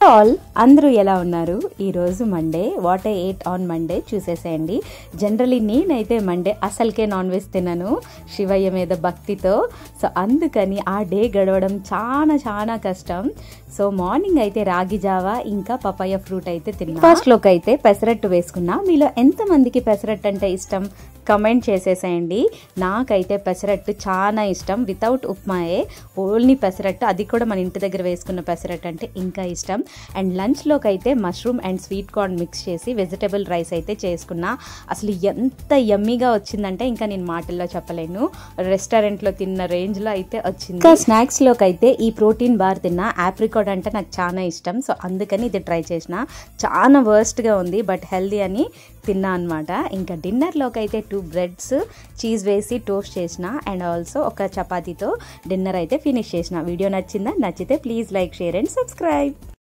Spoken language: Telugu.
ఆల్ అందరూ ఎలా ఉన్నారు? ఈరోజు Monday, what I ate on Monday చూసేసేయండి. జనరలీ నేనైతే మండే అసలుకే నాన్ వెజ్ తినను, శివయ్య మీద భక్తితో. సో అందుకని ఆ డే గడవడం చాలా కష్టం. సో మార్నింగ్ అయితే రాగి జావా ఇంకా పపాయ ఫ్రూట్ అయితే తిన్నా. ఫస్ట్లోకి అయితే పెసరట్టు వేసుకున్నా. మీలో ఎంతమందికి పెసరట్టు అంటే ఇష్టం కమెంట్ చేసేసేయండి. నాకైతే పెసరట్టు చాలా ఇష్టం. వితౌట్ ఉప్మాయే, ఓన్లీ పెసరట్టు, అది కూడా మన ఇంటి దగ్గర వేసుకున్న పెసరట్టు అంటే ఇంకా ఇష్టం. అండ్ లంచ్లోకి అయితే mushroom and sweet corn mix చేసి వెజిటబుల్ రైస్ అయితే చేసుకున్నా. అసలు ఎంత యమ్మీగా వచ్చిందంటే ఇంకా నేను మాటల్లో చెప్పలేను. రెస్టారెంట్లో తిన్న రేంజ్లో అయితే వచ్చింది. ఇంకా స్నాక్స్లోకి అయితే ఈ ప్రోటీన్ బార్ తిన్నా. ఆప్రికాట్ అంటే నాకు చాలా ఇష్టం, సో అందుకని ఇది ట్రై చేసిన. చాలా వర్స్ట్గా ఉంది, బట్ హెల్దీ అని తిన్నా అనమాట. ఇంకా డిన్నర్లోకి అయితే 2 బ్రెడ్స్ చీజ్ వేసి టోస్ట్ చేసిన అండ్ ఆల్సో ఒక చపాతీతో డిన్నర్ అయితే ఫినిష్ చేసిన. వీడియో నచ్చిందా? నచ్చితే please like, share and subscribe.